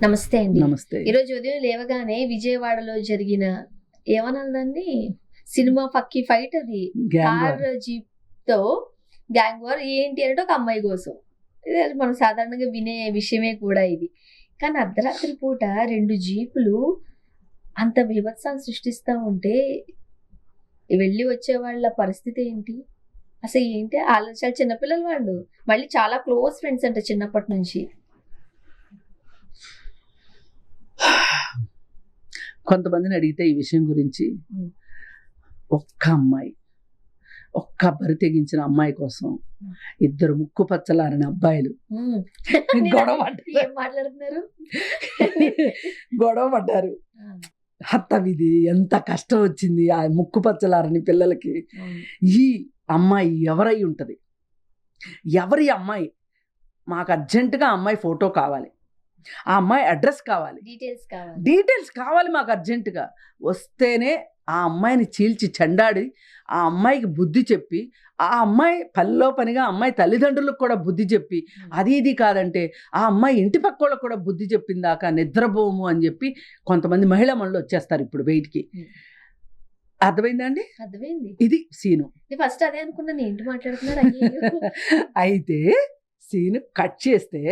నమస్తే అండి. నమస్తే. ఈరోజు ఉదయం లేవగానే విజయవాడలో జరిగిన ఏమనాలండి సినిమా ఫక్కీ ఫైట్ అది. Gang car war. జీప్ తో గ్యాంగ్ వార్ ఏంటి అంటే ఒక అమ్మాయి కోసం. ఇది మనం సాధారణంగా వినే విషయమే కూడా ఇది. కానీ అర్ధరాత్రి పూట 2 జీపులు అంత బీభత్సాన్ని సృష్టిస్తా ఉంటే వెళ్ళి వచ్చే వాళ్ళ పరిస్థితి ఏంటి? అసలు ఏంటి ఆలోచన? చిన్నపిల్లలు వాళ్ళు, మళ్ళీ చాలా క్లోజ్ ఫ్రెండ్స్ అంట చిన్నప్పటి నుంచి. కొంతమందిని అడిగితే ఈ విషయం గురించి ఒక్క అమ్మాయి, ఒక్క బరి తెగించిన అమ్మాయి కోసం 2 ముక్కు పచ్చలారని అబ్బాయిలు గొడవ పడ్డారు. ఏం మాట్లాడుతున్నారు? గొడవ పడ్డారు. హత్తవిధి ఎంత కష్టం వచ్చింది ఆ ముక్కు పచ్చలారని పిల్లలకి. ఈ అమ్మాయి ఎవరై ఉంటుంది? ఎవరి అమ్మాయి? మాకు అర్జెంటుగా అమ్మాయి ఫోటో కావాలి, ఆ అమ్మాయి అడ్రస్ కావాలి, డీటెయిల్స్ కావాలి మాకు అర్జెంటుగా. వస్తేనే ఆ అమ్మాయిని చీల్చి చెండాడి ఆ అమ్మాయికి బుద్ధి చెప్పి, ఆ అమ్మాయి పనిలో పనిగా అమ్మాయి తల్లిదండ్రులకు కూడా బుద్ధి చెప్పి, అది ఇది కాదంటే ఆ అమ్మాయి ఇంటి పక్క వాళ్ళకు కూడా బుద్ధి చెప్పిందాకా నిద్రపోము అని చెప్పి కొంతమంది మహిళా మనులు వచ్చేస్తారు ఇప్పుడు బయటికి. అర్థమైందండి? అర్థమైంది. ఇది సీను. ఫస్ట్ అదే అనుకున్నాను, ఏంటి మాట్లాడుతున్నారు. అయితే సీను కట్ చేస్తే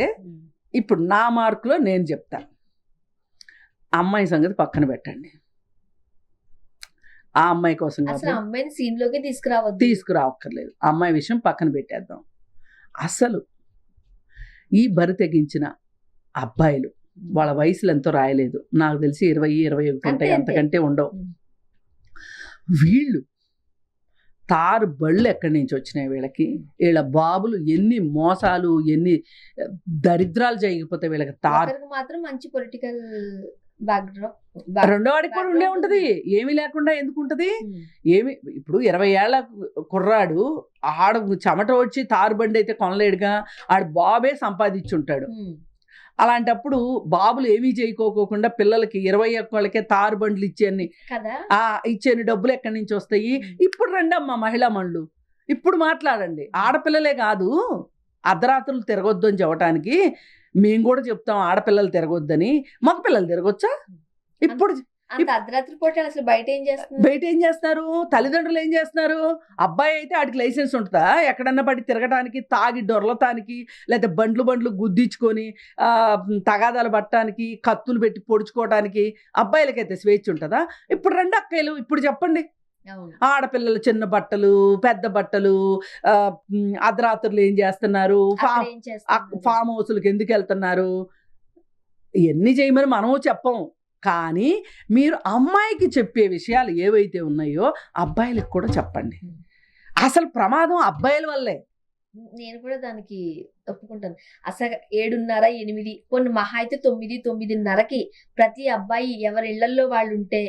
ఇప్పుడు నా మార్కులో నేను చెప్తా. అమ్మాయి సంగతి పక్కన పెట్టండి. ఆ అమ్మాయి కోసం అసలు అమ్మాయిని సీన్ లోకి తీసుకురావక్కర్లేదు. అమ్మాయి విషయం పక్కన పెట్టేద్దాం. అసలు ఈ బరి తెగించిన అబ్బాయిలు వాళ్ళ వయసులు ఎంతో రాయలేదు, నాకు తెలిసి 20-21 ఉంటాయి, అంతకంటే ఉండవు. వీళ్ళు తారు బళ్ళు ఎక్కడి నుంచి వచ్చినాయి వీళ్ళకి? వీళ్ళ బాబులు ఎన్ని మోసాలు, ఎన్ని దరిద్రాలు చేయకపోతే వీళ్ళకి తారు మాత్రం మంచి పొలిటికల్ బ్యాక్డ్రాప్. రెండో వాడికి కూడా ఉండే ఉంటది. ఏమీ లేకుండా ఎందుకు ఉంటది? ఏమి ఇప్పుడు 20 ఏళ్ల కుర్రాడు ఆడ చెమట వచ్చి తారు బండి అయితే కొనలేడుగా, ఆడు బాబే సంపాదించుంటాడు. అలాంటప్పుడు బాబులు ఏమీ చేయకోకుండా పిల్లలకి 21 తారు బండ్లు ఇచ్చేని డబ్బులు ఎక్కడి నుంచి వస్తాయి? ఇప్పుడు రండి అమ్మ మహిళా మనులు, ఇప్పుడు మాట్లాడండి. ఆడపిల్లలే కాదు అర్ధరాత్రులు తిరగొద్దు అని చెప్పడానికి మేము కూడా చెప్తాం, ఆడపిల్లలు తిరగొద్దని. మగ పిల్లలు తిరగొచ్చా? ఇప్పుడు అర్ధరాత్రి పూట అసలు బయట ఏం చేస్తున్నారు? తల్లిదండ్రులు ఏం చేస్తున్నారు? అబ్బాయి అయితే ఆడికి లైసెన్స్ ఉంటుందా ఎక్కడన్నా పడి తిరగడానికి, తాగి డొరలటానికి, లేదా బండ్లు గుద్దించుకొని తగాదాలు పట్టడానికి, కత్తులు పెట్టి పొడుచుకోవడానికి అబ్బాయిలకైతే స్వేచ్ఛ ఉంటుందా? ఇప్పుడు రెండు అక్కయ్యలు ఇప్పుడు చెప్పండి, ఆడపిల్లలు చిన్న బట్టలు, పెద్ద బట్టలు, అర్ధరాత్రులు ఏం చేస్తున్నారు? ఫామ్ హౌస్లకు ఎందుకు వెళ్తున్నారు? ఇవన్నీ చేయమని మనము చెప్పము, కానీ మీరు అమ్మాయికి చెప్పే విషయాలు ఏవైతే ఉన్నాయో అబ్బాయిలకు కూడా చెప్పండి. అసలు ప్రమాదం అబ్బాయిల వల్లే. నేను కూడా దానికి ఒప్పుకుంటాను. అసలు 7:30, 8 కొన్ని మహా అయితే 9, 9:30కి ప్రతి అబ్బాయి ఎవరి ఇళ్లలో వాళ్ళు ఉంటే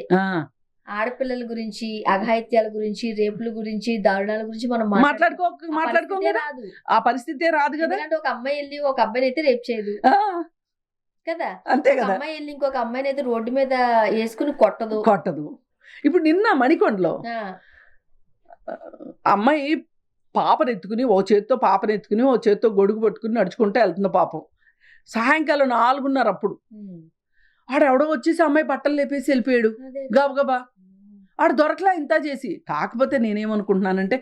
ఆడపిల్లల గురించి, అఘాయిత్యాల గురించి, రేపుల గురించి, దారుణాల గురించి మనం మాట్లాడుకోరాదు. ఆ పరిస్థితే రాదు కదా. ఒక అమ్మాయి వెళ్ళి ఒక అబ్బాయిని అయితే రేపు చేయదు కదా, అంతే కదా. అమ్మాయి వెళ్ళి ఇంకొక అమ్మాయిని అయితే రోడ్డు మీద వేసుకుని కొట్టదు. ఇప్పుడు నిన్న మణికొండలో అమ్మాయి పాపనెత్తుకుని, ఓ చేత్తో గొడుగు పట్టుకుని నడుచుకుంటూ వెళ్తుంది పాపం. సాయంకాలం 4:30 అప్పుడు ఆడెవడో వచ్చేసి అమ్మాయి బట్టలు లేపేసి వెళ్ళిపోయాడు గబగబా. ఆడు దొరకలా ఇంత చేసి. కాకపోతే నేనేమనుకుంటున్నానంటే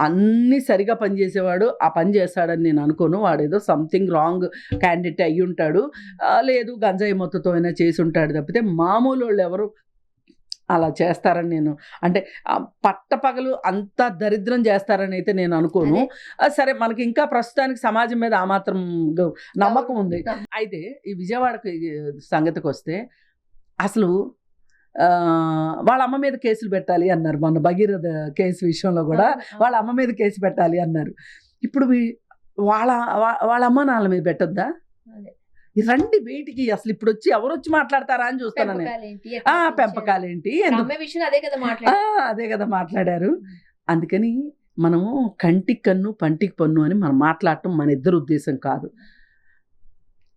అన్నీ సరిగా పనిచేసేవాడు ఆ పని చేస్తాడని నేను అనుకోను. వాడేదో సంథింగ్ రాంగ్ క్యాండిడేట్ అయ్యి ఉంటాడు, లేదు గంజాయి మొత్తతో అయినా చేసి ఉంటాడు తప్పితే మామూలు వాళ్ళు ఎవరు అలా చేస్తారని నేను, అంటే పట్టపగలు అంత దరిద్రం చేస్తారని అయితే నేను అనుకోను. సరే, మనకి ఇంకా ప్రస్తుతానికి సమాజం మీద ఆ మాత్రం నమ్మకం ఉంది. అయితే ఈ విజయవాడకి సంగతికి వస్తే అసలు వాళ్ళ అమ్మ మీద కేసులు పెట్టాలి అన్నారు. మొన్న భగీరథ కేసు విషయంలో కూడా వాళ్ళ అమ్మ మీద కేసు పెట్టాలి అన్నారు. ఇప్పుడు వాళ్ళ అమ్మ నాన్న మీద పెట్టొద్దా? రండి బయటికి. అసలు ఇప్పుడు వచ్చి ఎవరు వచ్చి మాట్లాడతారా అని చూస్తాను. పెంపకాలేంటి, అదే కదా మాట్లాడారు. అందుకని మనము కంటికి కన్ను పంటికి పన్ను అని మనం మాట్లాడటం మన ఇద్దరు ఉద్దేశం కాదు.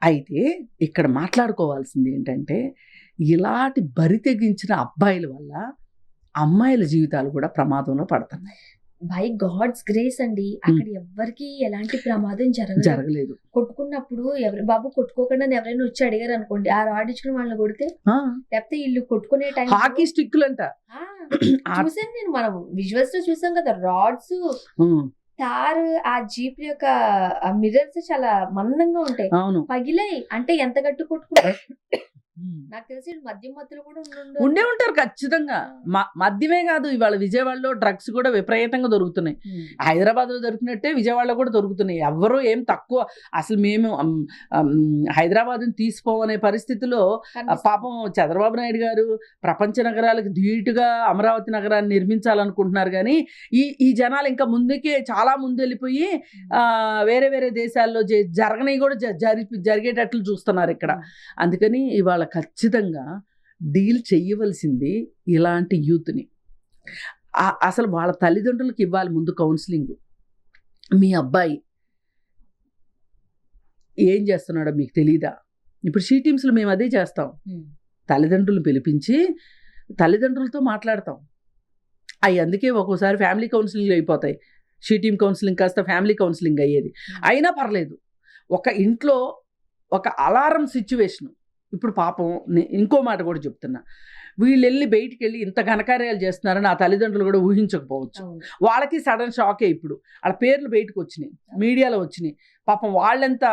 అయితే ఇక్కడ మాట్లాడుకోవాల్సింది ఏంటంటే, ఇలాంటి బరి తెగించిన అబ్బాయిల వల్ల అమ్మాయిల జీవితాలు కూడా ప్రమాదంలో పడుతున్నాయి. బై గాడ్స్ గ్రేస్ అండి అక్కడ ఎవ్వరికి ఎలాంటి ప్రమాదం జరగలేదు. కొట్టుకున్నప్పుడు ఎవరు బాబు కొట్టుకోకుండా అని ఎవరైనా వచ్చి అడిగారు అనుకోండి, ఆ రాడ్ ఇచ్చుకుని వాళ్ళని కొడితే, లేకపోతే వీళ్ళు కొట్టుకునే టైం హాకీ స్టిక్లు అంట చూసాను నేను, మనం విజువల్స్ లో చూసాం కదా, రాడ్స్, తారు, ఆ జీప్ యొక్క మిర్రర్స్ చాలా మందంగా ఉంటాయి, పగిలాయి. అంటే ఎంత గట్టి కొట్టుకుంటారు నాకు తెలిసి మద్యం మత్తులు కూడా ఉండే ఉంటారు ఖచ్చితంగా. మద్యమే కాదు, ఇవాళ విజయవాడలో డ్రగ్స్ కూడా విపరీతంగా దొరుకుతున్నాయి. హైదరాబాద్ లో దొరికినట్టే విజయవాడలో కూడా దొరుకుతున్నాయి. ఎవరు ఏం తక్కువ, అసలు మేము హైదరాబాద్ తీసిపోవనే పరిస్థితిలో పాపం చంద్రబాబు నాయుడు గారు ప్రపంచ నగరాలకు ధీటుగా అమరావతి నగరాన్ని నిర్మించాలనుకుంటున్నారు. కానీ ఈ జనాలు ఇంకా ముందుకే చాలా ముందు వెళ్ళిపోయి వేరే వేరే దేశాల్లో జరగని కూడా జరిగేటట్లు చూస్తున్నారు ఇక్కడ. అందుకని ఇవాళ ఖచ్చితంగా డీల్ చెయ్యవలసింది ఇలాంటి యూత్ని. అసలు వాళ్ళ తల్లిదండ్రులకు ఇవ్వాలి ముందు కౌన్సిలింగ్. మీ అబ్బాయి ఏం చేస్తున్నాడో మీకు తెలీదా? ఇప్పుడు షీ టీమ్స్లో మేము అదే చేస్తాం. తల్లిదండ్రులు పిలిపించి తల్లిదండ్రులతో మాట్లాడతాం. అవి అందుకే ఒక్కోసారి ఫ్యామిలీ కౌన్సిలింగ్ అయిపోతాయి. షీ టీమ్ కౌన్సిలింగ్ కాస్త ఫ్యామిలీ కౌన్సిలింగ్ అయ్యేది. అయినా పర్లేదు, ఒక ఇంట్లో ఒక అలారం సిచ్యువేషను. ఇప్పుడు పాపం ఇంకో మాట కూడా చెప్తున్నా, వీళ్ళు వెళ్ళి బయటికి వెళ్ళి ఇంత ఘనకార్యాలు చేస్తున్నారని ఆ తల్లిదండ్రులు కూడా ఊహించకపోవచ్చు. వాళ్ళకి సడన్ షాకే. ఇప్పుడు వాళ్ళ పేర్లు బయటకు వచ్చినాయి, మీడియాలో వచ్చినాయి. పాపం వాళ్ళెంత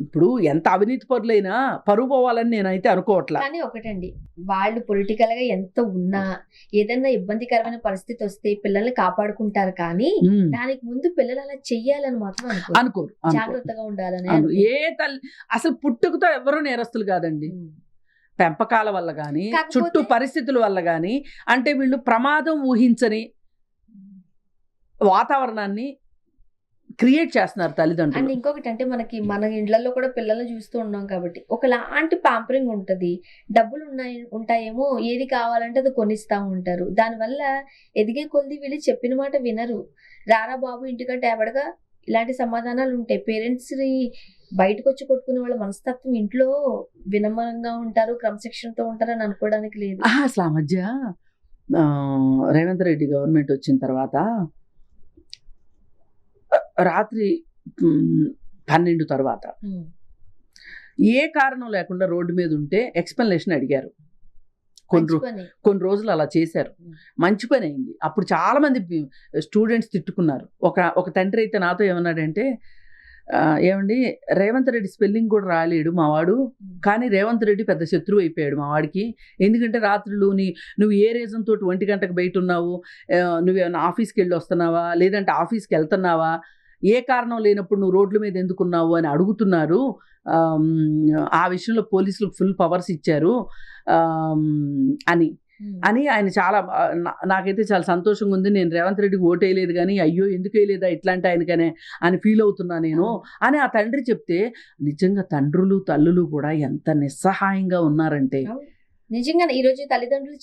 ఇప్పుడు ఎంత అవినీతి పరులైనా పరువు పోవాలని నేనైతే అనుకోవట్లా. కానీ ఒకటండి, వాళ్ళు పొలిటికల్ గా ఎంత ఉన్నా ఏదైనా ఇబ్బందికరమైన పరిస్థితి వస్తే పిల్లల్ని కాపాడుకుంటారు. కానీ దానికి ముందు పిల్లలు అలా చెయ్యాలని మాత్రం అనుకోరు. జాగ్రత్తగా ఉండాలని. ఏ తల్లి అసలు పుట్టుకతో ఎవరూ నేరస్తులు కాదండి. పెంపకాల వల్ల కానీ చుట్టూ పరిస్థితుల వల్ల కానీ, అంటే వీళ్ళు ప్రమాదం ఊహించని వాతావరణాన్ని క్రియేట్ చేస్తున్నారు తల్లిదండ్రులు. అండ్ ఇంకొకటి అంటే మన ఇళ్లలో కూడా పిల్లల్ని చూస్తూ ఉన్నాం కాబట్టి ఒకలాంటి పాంపరింగ్ ఉంటుంది. డబ్బులు ఉంటాయేమో, ఏది కావాలంటే అది కొనిస్తా ఉంటారు. దానివల్ల ఎదిగే కొద్ది వీళ్ళు చెప్పిన మాట వినరు. రారా బాబు ఇంటికంటే ఎవడగా ఇలాంటి సమాధానాలు ఉంటాయి. పేరెంట్స్ బయటకు వచ్చి కొట్టుకునే వాళ్ళ మనస్తత్వం ఇంట్లో వినమ్రంగా ఉంటారు, క్రమశిక్షణతో ఉంటారు అని అనుకోవడానికి లేదు. అసలు ఆ మధ్య రేవంత్ రెడ్డి గవర్నమెంట్ వచ్చిన తర్వాత రాత్రి 12 తర్వాత ఏ కారణం లేకుండా రోడ్డు మీద ఉంటే ఎక్స్ప్లెనేషన్ అడిగారు. కొన్ని రోజులు అలా చేశారు. మంచి పని అయింది. అప్పుడు చాలా మంది స్టూడెంట్స్ తిట్టుకున్నారు. ఒక తండ్రి అయితే నాతో ఏమన్నాడంటే, ఏమండి రేవంత్ రెడ్డి స్పెల్లింగ్ కూడా రాలేడు మావాడు, కానీ రేవంత్ రెడ్డి పెద్ద శత్రువు అయిపోయాడు మావాడికి. ఎందుకంటే రాత్రులు నువ్వు ఏ రీజన్ తోటి 1 గంటకు బయట ఉన్నావు, నువ్వేమన్నా ఆఫీస్కి వెళ్ళి వస్తున్నావా, లేదంటే ఆఫీస్కి వెళ్తున్నావా, ఏ కారణం లేనప్పుడు నువ్వు రోడ్ల మీద ఎందుకున్నావు అని అడుగుతున్నారు. ఆ విషయంలో పోలీసులకు ఫుల్ పవర్స్ ఇచ్చారు అని ఆయన చాలా, నాకైతే చాలా సంతోషంగా ఉంది. నేను రేవంత్ రెడ్డికి ఓటు వేయలేదు కానీ అయ్యో ఎందుకు వేయలేదా ఇట్లాంటి ఆయనకనే అని ఫీల్ అవుతున్నా నేను అని ఆ తండ్రి చెప్తే, నిజంగా తండ్రులు తల్లులు కూడా ఎంత నిస్సహాయంగా ఉన్నారంటే, నిజంగా ఈ రోజు తల్లిదండ్రులు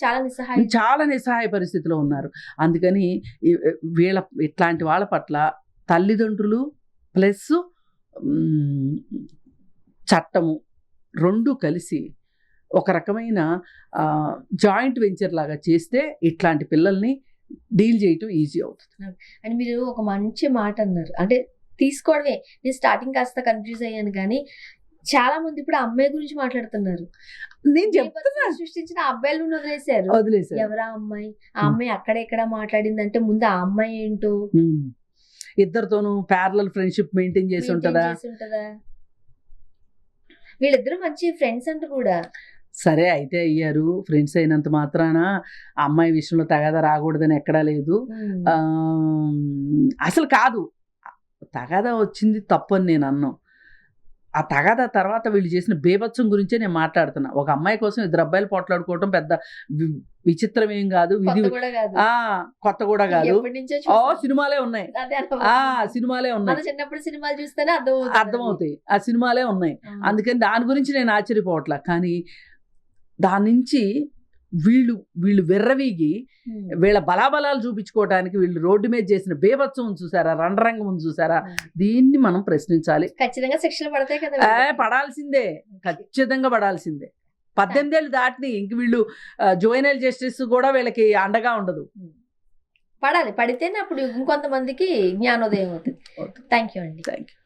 చాలా నిస్సహాయ పరిస్థితిలో ఉన్నారు. అందుకని ఇట్లాంటి వాళ్ళ పట్ల తల్లిదండ్రులు ప్లస్ చట్టము రెండు కలిసి ఒక రకమైన జాయింట్ వెంచర్ లాగా చేస్తే ఇట్లాంటి పిల్లల్ని డీల్ చేయటం ఈజీ అవుతుంది. అండ్ మీరు ఒక మంచి మాట అన్నారు, అంటే తీసుకోవడమే. నేను స్టార్టింగ్ కాస్త కన్ఫ్యూజ్ అయ్యాను, కానీ చాలా మంది ఇప్పుడు అమ్మాయి గురించి మాట్లాడుతున్నారు. నేను చెప్తున్నా, సృష్టించిన అబ్బాయిలు వదిలేశారు. ఎవరా అమ్మాయి, ఆ అమ్మాయి అక్కడెక్కడ మాట్లాడిందంటే ముందు ఆ అమ్మాయి ఏంటో, ఇద్దరితోనూ ప్యారలల్ ఫ్రెండ్షిప్ మెయింటైన్ చేసి ఉంటుందా, వీళ్ళిద్దరు మంచి ఫ్రెండ్స్ అంటూ కూడా. సరే అయితే అయ్యారు, ఫ్రెండ్స్ అయినంత మాత్రాన ఆ అమ్మాయి విషయంలో తగాదా రాకూడదని ఎక్కడా లేదు. అసలు కాదు, తగాదా వచ్చింది తప్పు అని నేను అన్నాను. ఆ తగాదా తర్వాత వీళ్ళు చేసిన బేభత్సం గురించే నేను మాట్లాడుతున్నా. ఒక అమ్మాయి కోసం 2 అబ్బాయిలు పోట్లాడుకోవటం పెద్ద విచిత్రం ఏం కాదు, ఇది కొత్త కూడా కాదు. సినిమాలే ఉన్నాయి, సినిమాలే ఉన్నాయి, చిన్నప్పుడు సినిమాలు చూస్తేనే అర్థమవుతాయి, ఆ సినిమాలే ఉన్నాయి. అందుకని దాని గురించి నేను ఆశ్చర్యపోవట్లా. కానీ దాని నుంచి వీళ్ళు వెర్రవీగి వీళ్ళ బలాబలాలు చూపించుకోవడానికి వీళ్ళు రోడ్డు మీద చేసిన బేభత్సం చూసారా, రణరంగం చూసారా, దీన్ని మనం ప్రశ్నించాలి. ఖచ్చితంగా శిక్షలు పడతాయి కదా, పడాల్సిందే, ఖచ్చితంగా పడాల్సిందే. 18 ఏళ్ళు దాటిని ఇంక వీళ్ళు జువెనైల్ జస్టిస్ కూడా వీళ్ళకి అండగా ఉండదు. పడాలి, పడితేనే అప్పుడు ఇంకొంతమందికి జ్ఞానోదయం అవుతుంది. అవుతుంది. థ్యాంక్ యూ అండి. Thank you.